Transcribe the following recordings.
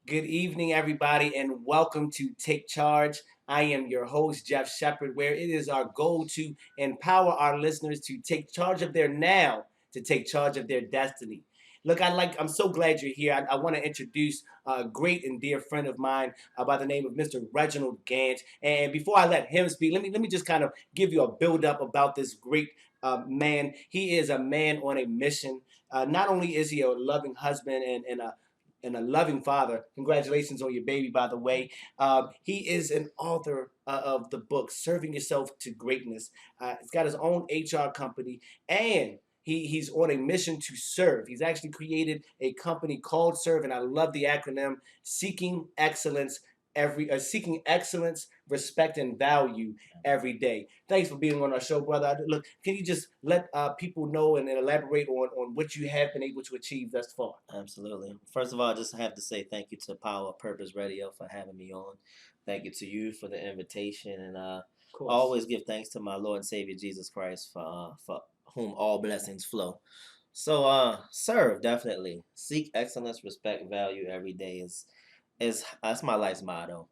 Good evening, everybody, and welcome to Take Charge. I am your host, Jeff Shepard, where it is our goal to empower our listeners to take charge of their now, to take charge of their destiny. Look, I'm so glad you're here. I want to introduce a great and dear friend of mine by the name of Mr. Reginald Gant. And before I let him speak, let me just kind of give you a build up about this great man. He is a man on a mission. Not only is he a loving husband and a loving father. Congratulations on your baby, by the way. He is an author of the book Serving Yourself to Greatness. He's got his own HR company, and he's on a mission to serve. He's actually created a company called Serve, and I love the acronym Seeking excellence, respect, and value every day. Thanks for being on our show, brother. Look, can you just let people know and elaborate on what you have been able to achieve thus far? Absolutely. First of all, I just have to say thank you to Power of Purpose Radio for having me on. Thank you to you for the invitation, and I always give thanks to my Lord and Savior Jesus Christ for whom all blessings flow. So, serve definitely. Seek excellence, respect, value every day is that's my life's motto.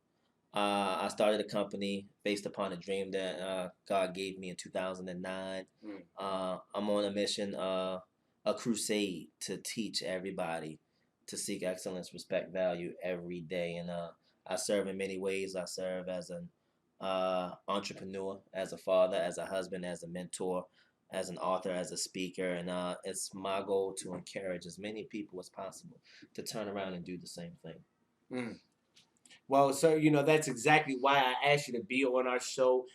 I started a company based upon a dream that God gave me in 2009. I'm on a mission, a crusade to teach everybody to seek excellence, respect, value every day. And I serve in many ways. I serve as an entrepreneur, as a father, as a husband, as a mentor, as an author, as a speaker. And it's my goal to encourage as many people as possible to turn around and do the same thing. Mm. Well, sir, that's exactly why I asked you to be on our show,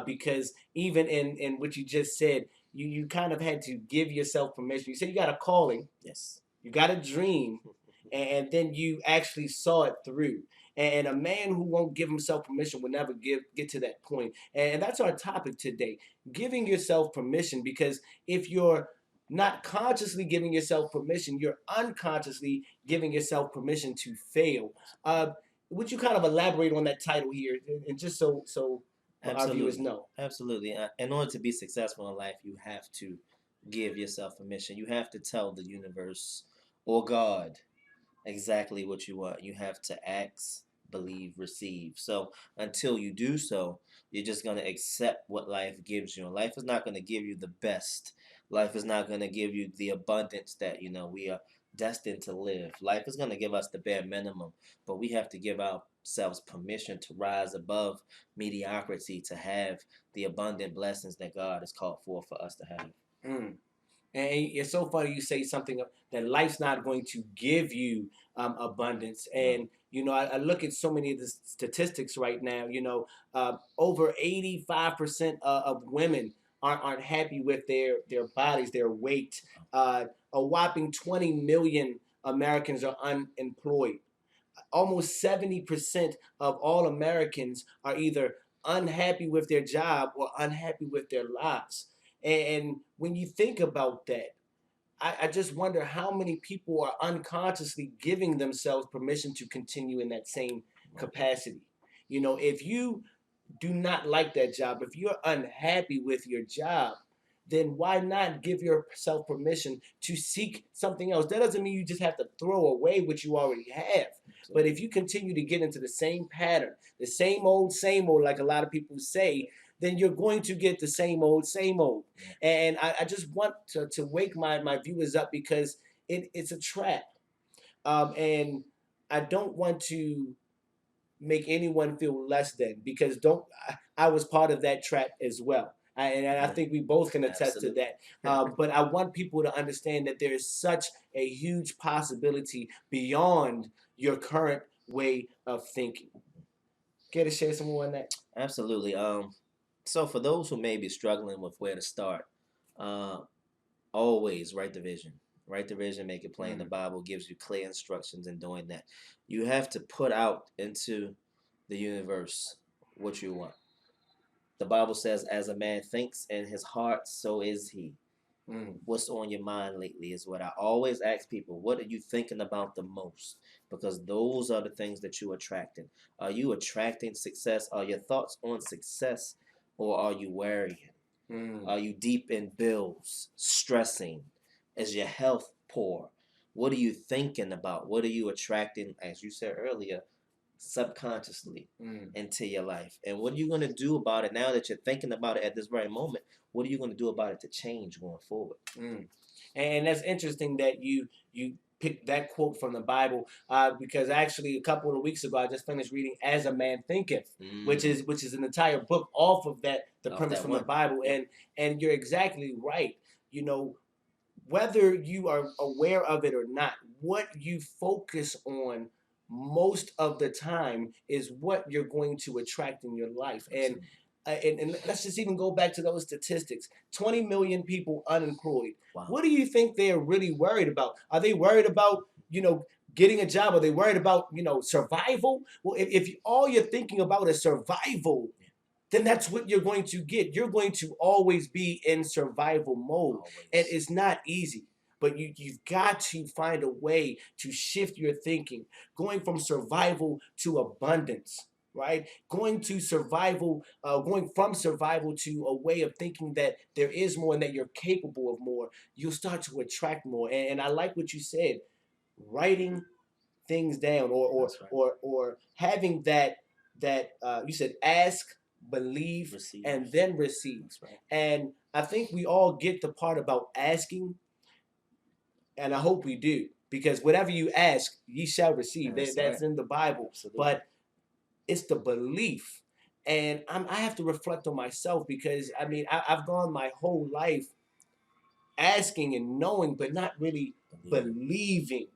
because even in what you just said, you kind of had to give yourself permission. You said you got a calling, Yes. you got a dream, and then you actually saw it through. And a man who won't give himself permission will never get to that point. And that's our topic today: giving yourself permission. Because if you're not consciously giving yourself permission, you're unconsciously giving yourself permission to fail. Would you kind of elaborate on that title here, and just so our viewers Absolutely. know? Absolutely. In order to be successful in life, you have to give yourself permission. You have to tell the universe or God exactly what you want. You have to ask, believe, receive. So until you do so, you're just going to accept what life gives you. And life is not going to give you the best. Life is not going to give you the abundance that, we are destined to live. Life is going to give us the bare minimum, but we have to give ourselves permission to rise above mediocrity, to have the abundant blessings that God has called for us to have. Mm. And it's so funny you say something that life's not going to give you abundance. And I look at so many of the statistics right now. Over 85% of women aren't happy with their bodies, their weight. A whopping 20 million Americans are unemployed. Almost 70% of all Americans are either unhappy with their job or unhappy with their lives. And when you think about that, I just wonder how many people are unconsciously giving themselves permission to continue in that same capacity. If you do not like that job, if you're unhappy with your job, then why not give yourself permission to seek something else? That doesn't mean you just have to throw away what you already have. But if you continue to get into the same pattern, the same old, like a lot of people say, then you're going to get the same old, same old. And I just want to wake my viewers up because it's a trap. And I don't want to make anyone feel less than, because don't I was part of that trap as well. And I think we both can attest to that. But I want people to understand that there is such a huge possibility beyond your current way of thinking. Care to share some more on that? Absolutely. So for those who may be struggling with where to start, uh, always write the vision. Write the vision, make it plain. The Bible gives you clear instructions in doing that. You have to put out into the universe what you want. The Bible says, as a man thinks in his heart, so is he. What's on your mind lately is what I always ask people. What are you thinking about the most? Because those are the things that you're attracting. Are you attracting success? Are your thoughts on success, or are you worrying? Are you deep in bills, stressing? Is your health poor? What are you thinking about? What are you attracting, as you said earlier, subconsciously into your life? And what are you going to do about it now that you're thinking about it at this very moment? What are you going to do about it to change going forward? And that's interesting that you picked that quote from the Bible, because actually a couple of weeks ago I just finished reading "As a Man Thinketh," which is an entire book off of that, the premise from the Bible. And you're exactly right. You know, whether you are aware of it or not, what you focus on most of the time is what you're going to attract in your life. And let's just even go back to those statistics. 20 million people unemployed. Wow. What do you think they're really worried about? Are they worried about, getting a job? Are they worried about, survival? Well, if all you're thinking about is survival, then that's what you're going to get. You're going to always be in survival mode. Always. And it's not easy. But you've got to find a way to shift your thinking, going from survival to abundance, right? Going from survival to a way of thinking that there is more and that you're capable of more. You'll start to attract more. And I like what you said, writing things down, or having that you said ask, believe, receive, and then receive. Right. And I think we all get the part about asking, and I hope we do, because whatever you ask, ye shall receive. That's in the Bible. Absolutely. But it's the belief. And I have to reflect on myself, because I've gone my whole life asking and knowing, but not really believing.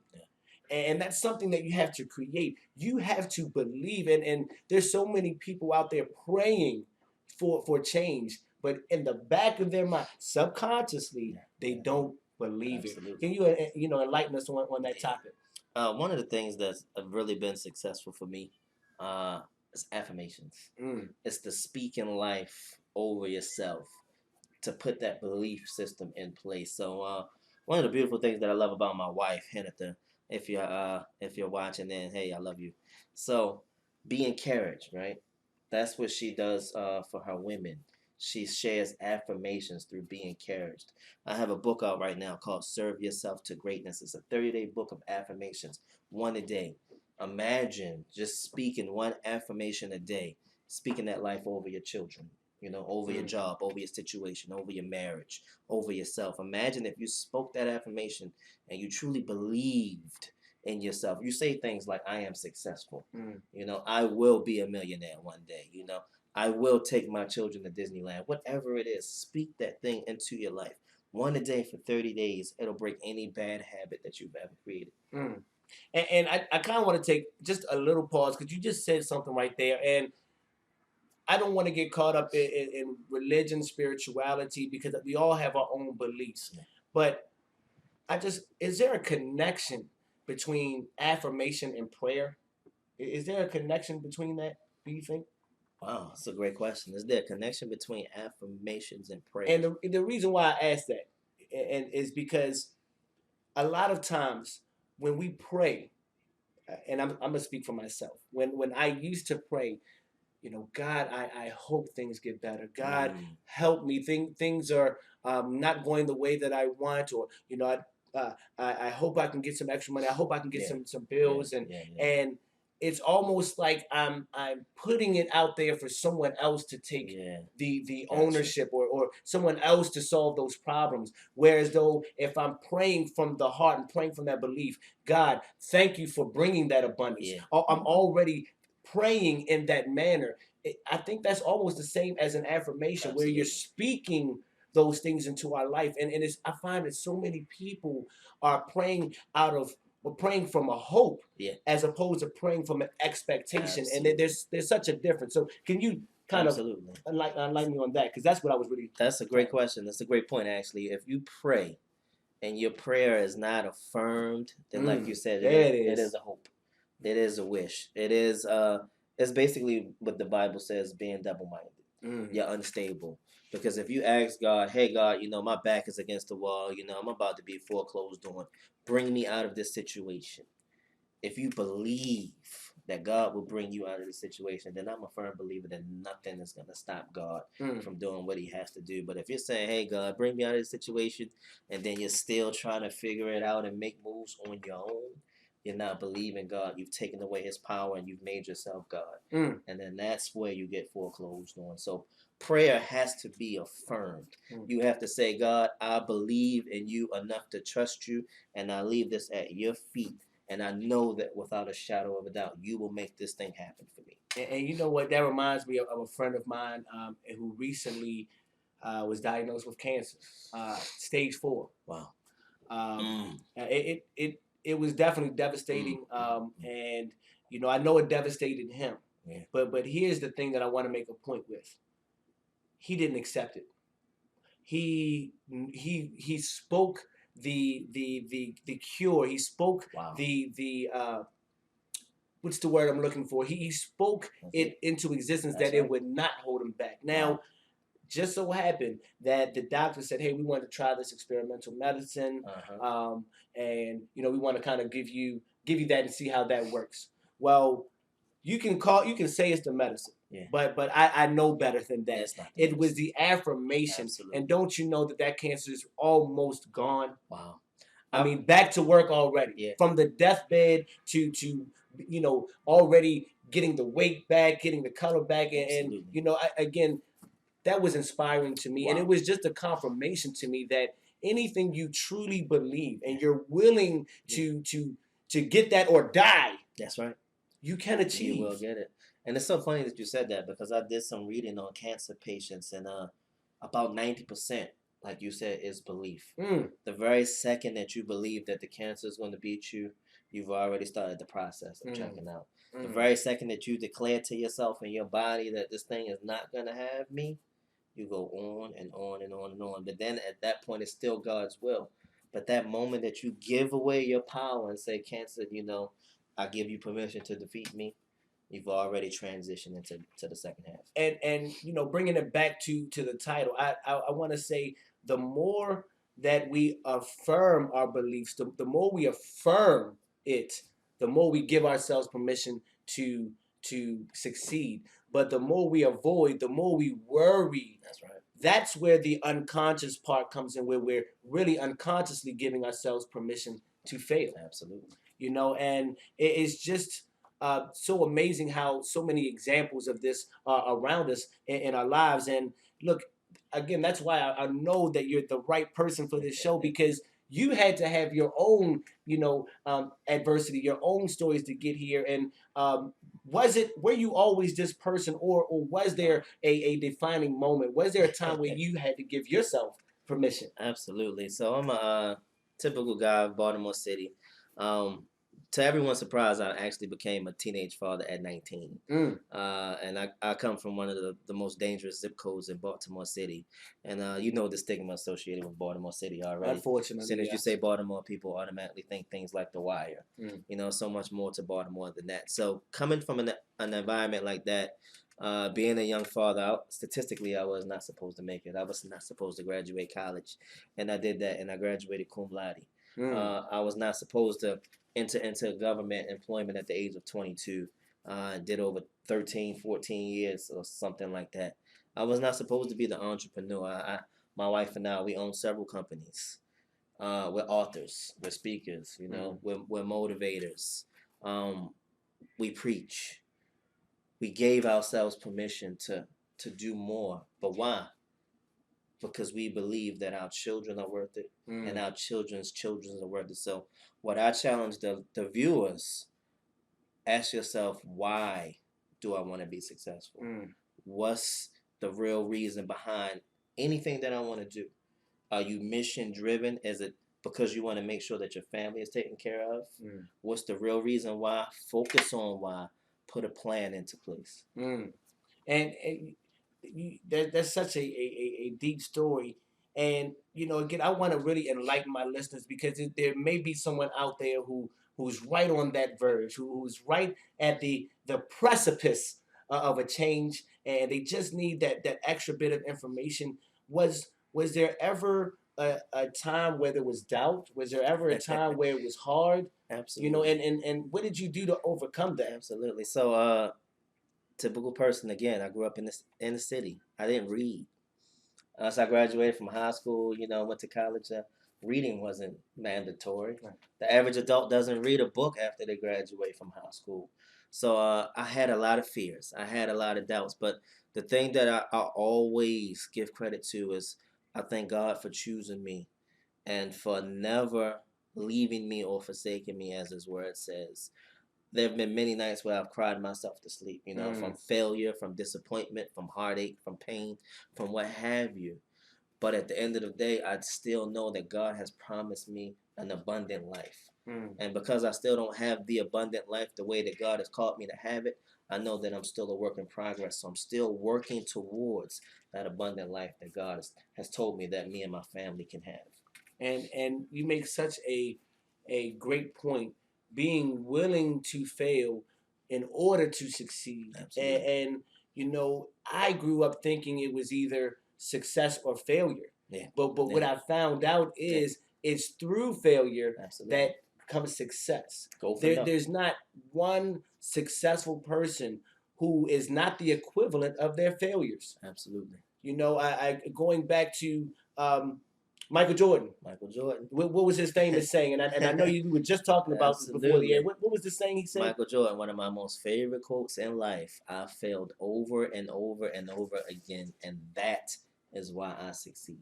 And that's something that you have to create. You have to believe. And there's so many people out there praying for change, but in the back of their mind, subconsciously, they don't believe Absolutely. It. Can you enlighten us on that topic? One of the things that's really been successful for me is affirmations. It's the speaking life over yourself, to put that belief system in place. So one of the beautiful things that I love about my wife, Henneth, if you're watching, then hey, I love you. So be encouraged, right? That's what she does for her women. She shares affirmations through being encouraged. I have a book out right now called Serve Yourself to Greatness. It's a 30-day book of affirmations, one a day. Imagine just speaking one affirmation a day, speaking that life over your children, over your job, over your situation, over your marriage, over yourself. Imagine if you spoke that affirmation and you truly believed in yourself. You say things like, I am successful. I will be a millionaire one day. I will take my children to Disneyland. Whatever it is, speak that thing into your life. One a day for 30 days. It'll break any bad habit that you've ever created. And I kind of want to take just a little pause, because you just said something right there. And I don't want to get caught up in religion, spirituality, because we all have our own beliefs. But is there a connection between affirmation and prayer? Is there a connection between that, do you think? Wow, that's a great question. Is there a connection between affirmations and prayer? And the reason why I ask that is because a lot of times when we pray, and I'm going to speak for myself, when I used to pray, God, I hope things get better. God, help me. Things are not going the way that I want, or I hope I can get some extra money. I hope I can get some bills, and it's almost like I'm putting it out there for someone else to take the ownership, or someone else to solve those problems. Whereas though if I'm praying from the heart and praying from that belief, God, thank you for bringing that abundance. I'm already praying in that manner. I think that's almost the same as an affirmation. Absolutely. Where you're speaking those things into our life. And I find that so many people are praying praying from a hope, as opposed to praying from an expectation. Absolutely. And there's such a difference. So can you kind Absolutely. Of enlighten me on that? Because that's what I was really... That's a great question. That's a great point, actually. If you pray and your prayer is not affirmed, then like you said, it is a hope. It is a wish. It's basically what the Bible says, being double-minded. You're unstable. Because if you ask God, hey, God, my back is against the wall. I'm about to be foreclosed on. Bring me out of this situation. If you believe that God will bring you out of the situation, then I'm a firm believer that nothing is going to stop God from doing what he has to do. But if you're saying, hey, God, bring me out of the situation, and then you're still trying to figure it out and make moves on your own, you're not believing God. You've taken away his power and you've made yourself God. And then that's where you get foreclosed on. So prayer has to be affirmed. You have to say, God, I believe in you enough to trust you, and I leave this at your feet. And I know that without a shadow of a doubt, you will make this thing happen for me. And you know what? That reminds me of a friend of mine who recently was diagnosed with cancer, stage 4. Wow. It was definitely devastating, and you know I know it devastated him. Yeah. But here's the thing that I want to make a point with. He didn't accept it. He spoke the cure. He spoke the what's the word I'm looking for? He spoke it into existence. That's that right. It would not hold him back. Now, just so happened that the doctor said, "Hey, we want to try this experimental medicine, and you know, we want to kind of give you that and see how that works." Well, you can say it's the medicine, but I know better than that. It was the affirmation, and don't you know that cancer is almost gone? Wow. I mean, back to work already. From the deathbed to you know, already getting the weight back, getting the color back, and you know, again, that was inspiring to me, and it was just a confirmation to me that anything you truly believe and you're willing to get that or die. That's right. You can achieve. You will get it. And it's so funny that you said that, because I did some reading on cancer patients, and about 90%. Like you said, is belief. The very second that you believe that the cancer is going to beat you, you've already started the process of checking out. The very second that you declare to yourself and your body that this thing is not going to have me, you go on and on and on and on. But then at that point, it's still God's will. But that moment that you give away your power and say, cancer, you know, I give you permission to defeat me, you've already transitioned into the second half. And you know, bringing it back to the title, I want to say, the more that we affirm our beliefs, the more we affirm it, the more we give ourselves permission to succeed. But the more we avoid, the more we worry. That's right. That's where the unconscious part comes in, where we're really unconsciously giving ourselves permission to fail. Absolutely. You know, and it's just so amazing how so many examples of this are around us in our lives. And look, again, that's why I know that you're the right person for this show, because you had to have your own, you know, adversity, your own stories to get here. And were you always this person, or was there a defining moment? Was there a time where you had to give yourself permission? Absolutely. So I'm a typical guy of Baltimore City. To everyone's surprise, I actually became a teenage father at 19. And I come from one of the most dangerous zip codes in Baltimore City. And you know the stigma associated with Baltimore City already. Unfortunately. As soon as you say Baltimore, people automatically think things like The Wire. You know, so much more to Baltimore than that. So coming from an environment like that, being a young father, statistically, I was not supposed to make it. I was not supposed to graduate college. And I did that, and I graduated cum laude. I was not supposed to enter into government employment at the age of 22. Did over 13, 14 years or something like that. I was not supposed to be the entrepreneur. My wife and I, we own several companies. We're authors. We're speakers. You know, we're motivators. We preach. We gave ourselves permission to do more. But why? Because we believe that our children are worth it, and our children's children are worth it. So what I challenge the viewers, ask yourself, why do I want to be successful? What's the real reason behind anything that I want to do? Are you mission driven? Is it because you want to make sure that your family is taken care of? What's the real reason why? Focus on why. Put a plan into place. And that's such a deep story. And you know, again, I want to really enlighten my listeners, because there may be someone out there who's right on that verge, who's right at the precipice of a change, and they just need that extra bit of information. Was there ever a time where there was doubt? Was there ever a time where it was hard? Absolutely. And what did you do to overcome that? Absolutely. So, typical person again. I grew up in the city. I didn't read. Once I graduated from high school, went to college. Reading wasn't mandatory. Right. The average adult doesn't read a book after they graduate from high school. So I had a lot of fears. I had a lot of doubts. But the thing that I always give credit to is I thank God for choosing me and for never leaving me or forsaking me, as His Word says. There have been many nights where I've cried myself to sleep, from failure, from disappointment, from heartache, from pain, from what have you. But at the end of the day, I still know that God has promised me an abundant life. And because I still don't have the abundant life the way that God has called me to have it, I know that I'm still a work in progress. So I'm still working towards that abundant life that God has told me that me and my family can have. And you make such a great point. Being willing to fail in order to succeed. Absolutely. And I grew up thinking it was either success or failure. Yeah. But what I found out is it's through failure Absolutely. that comes success. Go for it. There's not one successful person who is not the equivalent of their failures. Absolutely. I going back to Michael Jordan. Michael Jordan. What was his famous saying? And I know you were just talking about this before the air. What was the saying he said? Michael Jordan, one of my most favorite quotes in life. I failed over and over and over again, and that is why I succeed.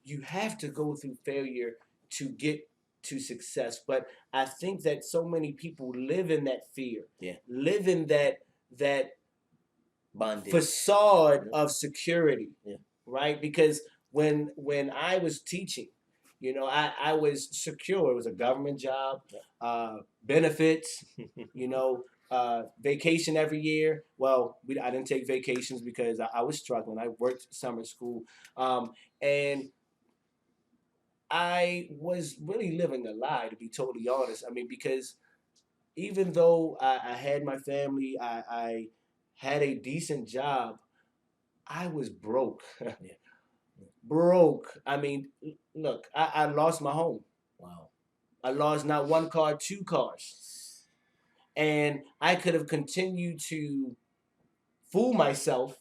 You have to go through failure to get to success. But I think that so many people live in that fear. Yeah. Live in that bondage facade of security. Yeah. Right? Because when I was teaching, I was secure. It was a government job, benefits, vacation every year. Well, I didn't take vacations because I was struggling. I worked summer school, and I was really living a lie, to be totally honest. I mean, because even though I had my family, I had a decent job, I was broke. Yeah. Broke. I mean, look, I lost my home. Wow. I lost not one car, two cars. And I could have continued to fool myself,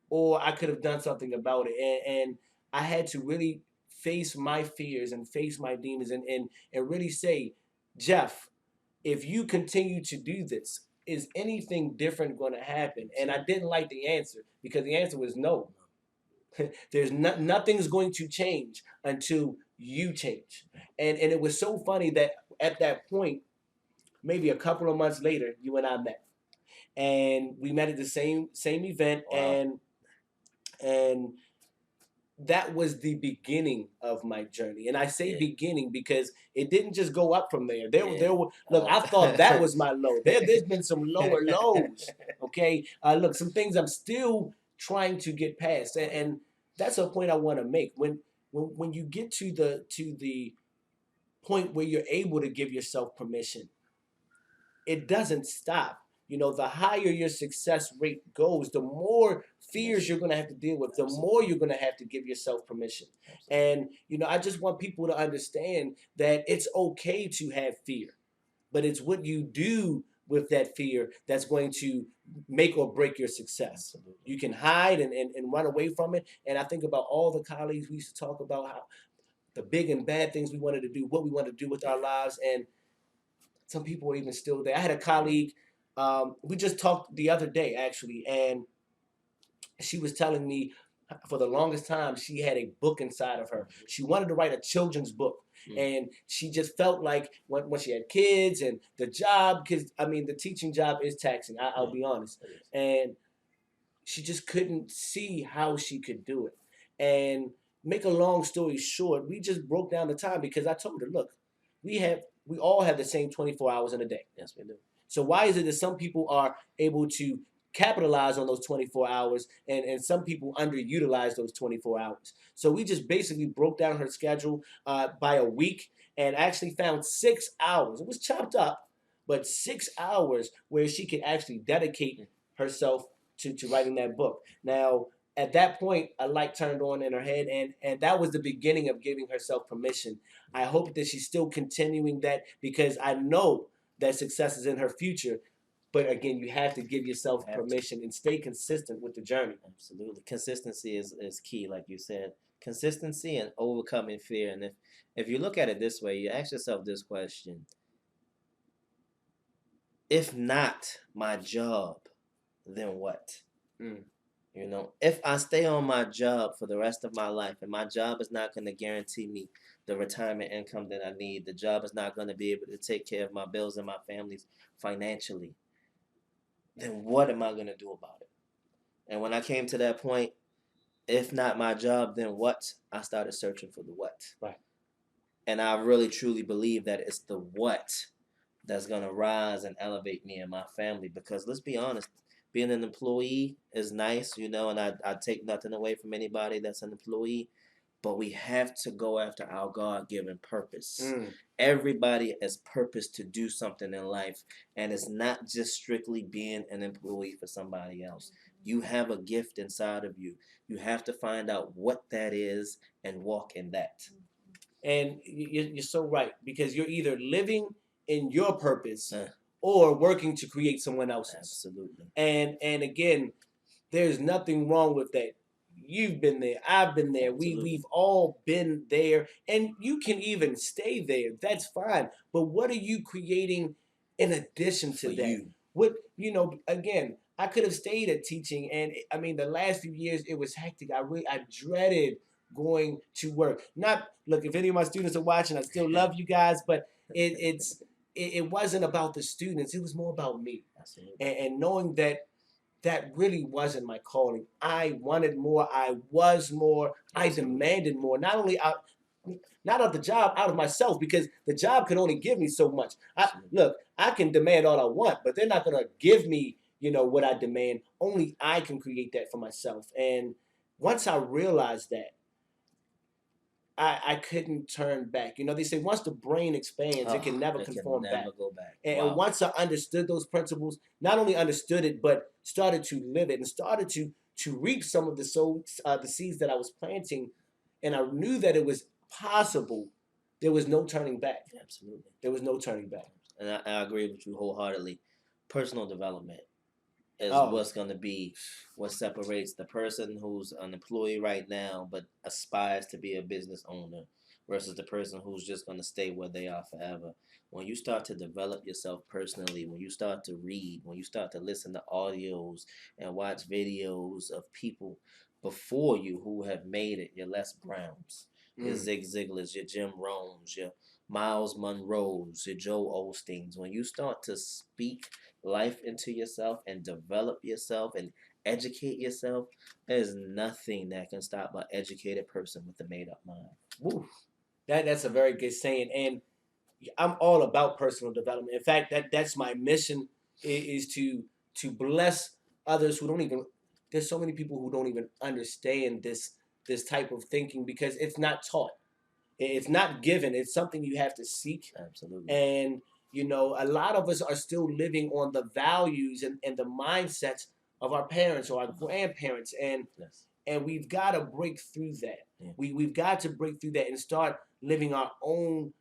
or I could have done something about it. And I had to really face my fears and face my demons and really say, Jeff, if you continue to do this, is anything different going to happen? And I didn't like the answer because the answer was no. There's nothing's going to change until you change. And it was so funny that at that point, maybe a couple of months later, you and I met. And we met at the same event. Wow. And that was the beginning of my journey. And I say beginning because it didn't just go up from there. There were look, I thought that was my low. There's been some lower lows. Okay. Look, some things I'm still trying to get past. And that's a point I want to make. When you get to the point where you're able to give yourself permission, it doesn't stop. The higher your success rate goes, the more fears you're going to have to deal with, the more you're going to have to give yourself permission. And, I just want people to understand that it's okay to have fear, but it's what you do with that fear that's going to make or break your success. You can hide and run away from it. And I think about all the colleagues we used to talk about how the big and bad things we wanted to do, what we wanted to do with our lives. And some people are even still there. I had a colleague, we just talked the other day, actually, and she was telling me for the longest time she had a book inside of her. She wanted to write a children's book. And she just felt like when she had kids and the job, because, I mean, the teaching job is taxing, I'll be honest. And she just couldn't see how she could do it. And make a long story short, we just broke down the time because I told her, look, we all have the same 24 hours in a day. Yes, we do. So why is it that some people are able to capitalize on those 24 hours and some people underutilize those 24 hours? So we just basically broke down her schedule by a week and actually found 6 hours. It was chopped up, but 6 hours where she could actually dedicate herself to writing that book. Now, at that point, a light turned on in her head, and that was the beginning of giving herself permission. I hope that she's still continuing that, because I know that success is in her future. But again, you have to give yourself permission and stay consistent with the journey. Absolutely. Consistency is key, like you said. Consistency and overcoming fear. And if you look at it this way, you ask yourself this question: if not my job, then what? Mm. You know, if I stay on my job for the rest of my life and my job is not going to guarantee me the retirement income that I need, the job is not going to be able to take care of my bills and my family's financially, then what am I going to do about it? And when I came to that point, if not my job, then what? I started searching for the what. Right. And I really truly believe that it's the what that's going to rise and elevate me and my family. Because let's be honest, being an employee is nice, you know, and I take nothing away from anybody that's an employee. But we have to go after our God-given purpose. Everybody has purpose to do something in life, and it's not just strictly being an employee for somebody else. You have a gift inside of you. You have to find out what that is and walk in that. And you're so right, because you're either living in your purpose or working to create someone else's. Absolutely. And again, there's nothing wrong with that. You've been there. I've been there. We've all been there, and you can even stay there. That's fine. But what are you creating in addition to that? What, again, I could have stayed at teaching, and I mean, the last few years it was hectic. I dreaded going to work. Not look, if any of my students are watching, I still love you guys, but it wasn't about the students. It was more about me, and knowing that really wasn't my calling. I wanted more. I was more. I demanded more. Not of the job, out of myself, because the job can only give me so much. Look, I can demand all I want, but they're not gonna give me, what I demand. Only I can create that for myself. And once I realized that, I couldn't turn back. They say once the brain expands, it can never conform back. Go back. And once I understood those principles, not only understood it, but started to live it and started to reap some of the seeds that I was planting, and I knew that it was possible. There was no turning back. Absolutely. There was no turning back. And I agree with you wholeheartedly. Personal development is what's going to be what separates the person who's an employee right now but aspires to be a business owner versus the person who's just going to stay where they are forever. When you start to develop yourself personally, when you start to read, when you start to listen to audios and watch videos of people before you who have made it, your Les Browns, your Zig Ziglars, your Jim Rohns, your Miles Monroes, your Joe Osteens, when you start to speak life into yourself and develop yourself and educate yourself, there's nothing that can stop an educated person with a made-up mind. Woo. That's a very good saying, and I'm all about personal development. In fact, that's my mission, is to bless others who don't even. There's so many people who don't even understand this type of thinking, because it's not taught. It's not given. It's something you have to seek. Absolutely. And a lot of us are still living on the values and the mindsets of our parents or our grandparents, and we've got to break through that. Yeah. We've got to break through that and start living our own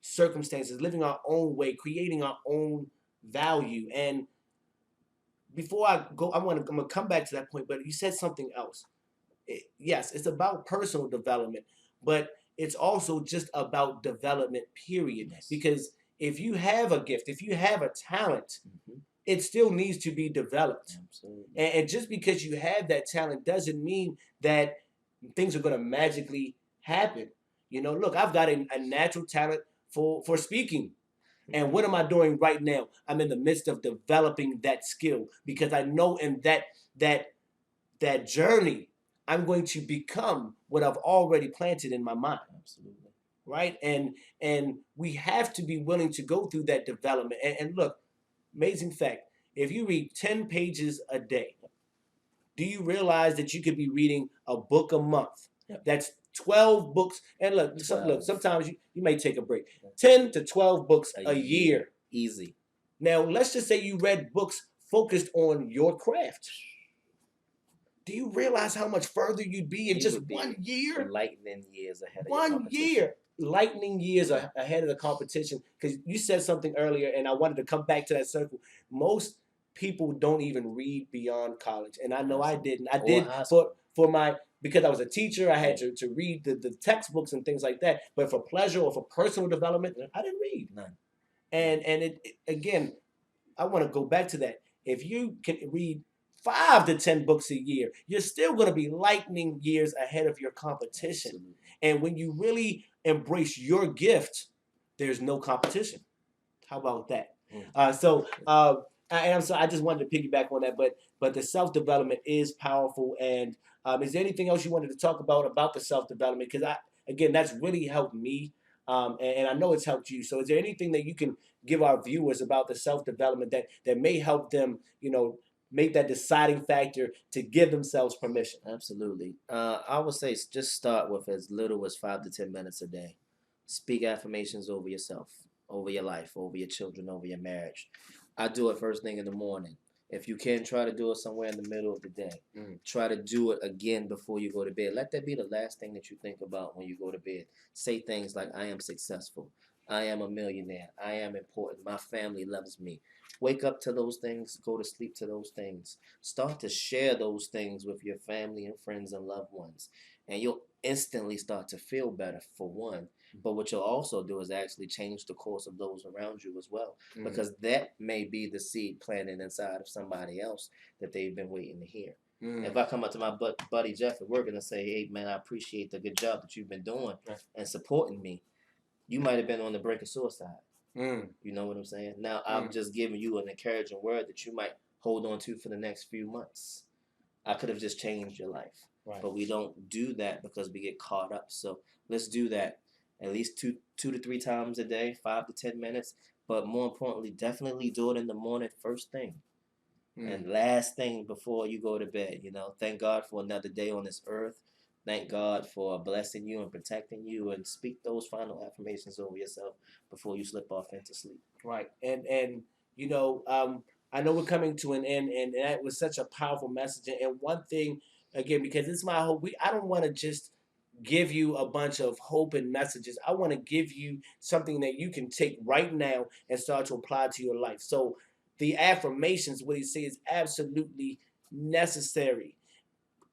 circumstances, living our own way, creating our own value. And before I go, I'm gonna come back to that point. But you said something else. Yes, it's about personal development, but it's also just about development, period. Yes. Because if you have a gift, if you have a talent, it still needs to be developed. Absolutely. And just because you have that talent doesn't mean that things are going to magically happen. Look, I've got a natural talent for speaking. And what am I doing right now? I'm in the midst of developing that skill, because I know in that journey, I'm going to become what I've already planted in my mind. Absolutely. Right? And we have to be willing to go through that development. And look, amazing fact, if you read 10 pages a day, do you realize that you could be reading a book a month? Yep. That's 12 books. And look, sometimes you may take a break. 10 to 12 books a year. Easy. Now, let's just say you read books focused on your craft. Do you realize how much further you'd be in just 1 year? Lightning years ahead of your 1 year, lightning years ahead of the competition. Because you said something earlier, and I wanted to come back to that circle. Most people don't even read beyond college, and I know I didn't. I did for my because I was a teacher. I had to read the textbooks and things like that. But for pleasure or for personal development, I didn't read None. And it again, I want to go back to that. If you can read 5 to 10 books a year, you're still going to be lightning years ahead of your competition. Absolutely. And when you really embrace your gift, there's no competition. How about that? I just wanted to piggyback on that, but the self development is powerful. And is there anything else you wanted to talk about the self development? Because that's really helped me, and I know it's helped you. So is there anything that you can give our viewers about the self development that may help them, make that deciding factor to give themselves permission? Absolutely. I would say just start with as little as 5 to 10 minutes a day. Speak affirmations over yourself, over your life, over your children, over your marriage. I do it first thing in the morning. If you can, try to do it somewhere in the middle of the day. Try to do it again before you go to bed. Let that be the last thing that you think about when you go to bed. Say things like, I am successful. I am a millionaire. I am important. My family loves me. Wake up to those things. Go to sleep to those things. Start to share those things with your family and friends and loved ones. And you'll instantly start to feel better, for one. But what you'll also do is actually change the course of those around you as well, because that may be the seed planted inside of somebody else that they've been waiting to hear. If I come up to my buddy Jeff at work and I say, hey, man, I appreciate the good job that you've been doing and supporting me, you might have been on the brink of suicide. You know what I'm saying? Now, I'm just giving you an encouraging word that you might hold on to for the next few months. I could have just changed your life. Right. But we don't do that because we get caught up. So let's do that at least two to three times a day, 5 to 10 minutes. But more importantly, definitely do it in the morning, first thing. And last thing before you go to bed. Thank God for another day on this earth. Thank God for blessing you and protecting you, and speak those final affirmations over yourself before you slip off into sleep. Right. And I know we're coming to an end, and that was such a powerful message. And one thing, again, because it's my hope, I don't want to just give you a bunch of hope and messages. I want to give you something that you can take right now and start to apply to your life. So the affirmations, what he says, is absolutely necessary.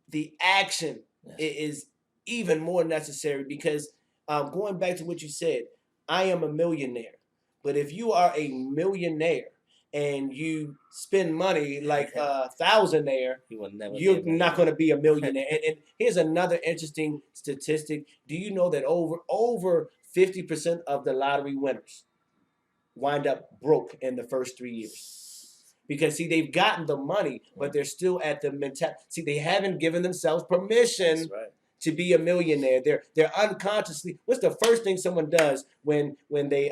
The action is even more necessary, because going back to what you said, I am a millionaire. But if you are a millionaire and you spend money like a thousandaire, you're not going to be a millionaire. and here's another interesting statistic. Do you know that over 50% of the lottery winners wind up broke in the first 3 years? Because see, they've gotten the money, but they're still at the mentality. See, they haven't given themselves permission to be a millionaire. They're unconsciously. What's the first thing someone does when they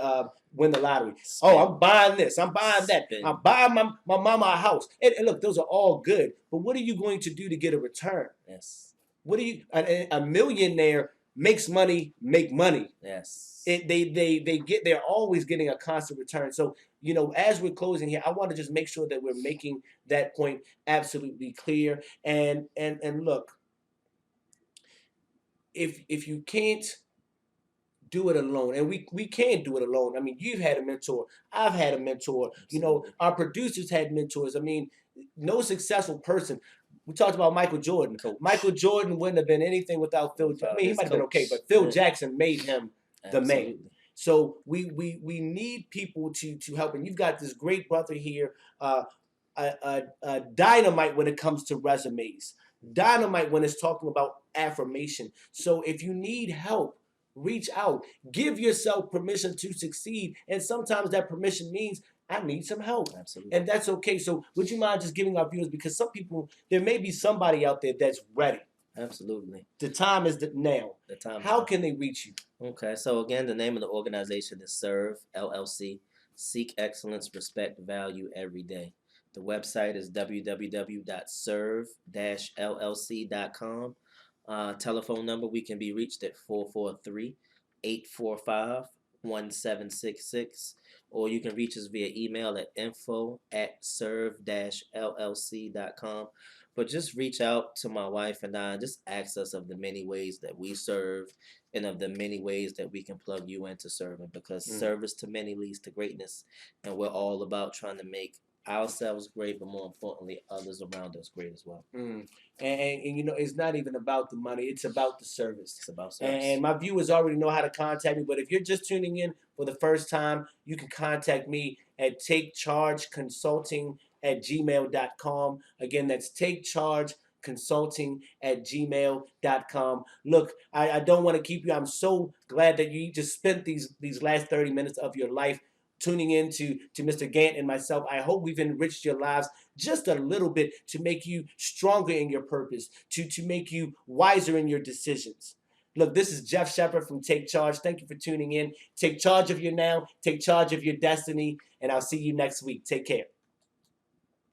win the lottery? Spend. Oh, I'm buying this. I'm buying that. I'm buying my mama a house. And look, those are all good. But what are you going to do to get a return? Yes. What do you? A millionaire makes money, make money. Yes. They're always getting a constant return. So, as we're closing here, I want to just make sure that we're making that point absolutely clear. And look, if you can't do it alone, and we can't do it alone. I mean, you've had a mentor. I've had a mentor. Absolutely. Our producers had mentors. I mean, no successful person. We talked about Michael Jordan. Coach. Michael Jordan wouldn't have been anything without Phil. I mean, he might have been okay, but Phil Jackson made him the man. So we need people to help. And you've got this great brother here, a dynamite when it comes to resumes, dynamite when it's talking about affirmation. So if you need help, reach out. Give yourself permission to succeed. And sometimes that permission means I need some help. Absolutely. And that's okay. So would you mind just giving our viewers, because some people, there may be somebody out there that's ready. Absolutely. The time is now. The time. How can they reach you? Okay, so again, the name of the organization is Serve LLC. Seek excellence, respect, value every day. The website is www.serve-llc.com. Telephone number, we can be reached at 443-845-1766. Or you can reach us via email at info@serve-llc.com. but just reach out to my wife and I, just ask us of the many ways that we serve and of the many ways that we can plug you into serving, because service to many leads to greatness. And we're all about trying to make ourselves great, but more importantly, others around us great as well. And you know, it's not even about the money, it's about the service. It's about service. And my viewers already know how to contact me, but if you're just tuning in for the first time, you can contact me at takechargeconsulting@gmail.com. Again, that's takechargeconsulting@gmail.com. Look, I don't want to keep you. I'm so glad that you just spent these last 30 minutes of your life tuning in to Mr. Gant and myself. I hope we've enriched your lives just a little bit to make you stronger in your purpose, to make you wiser in your decisions. Look, this is Jeff Shepard from Take Charge. Thank you for tuning in. Take charge of your now, take charge of your destiny, and I'll see you next week. Take care.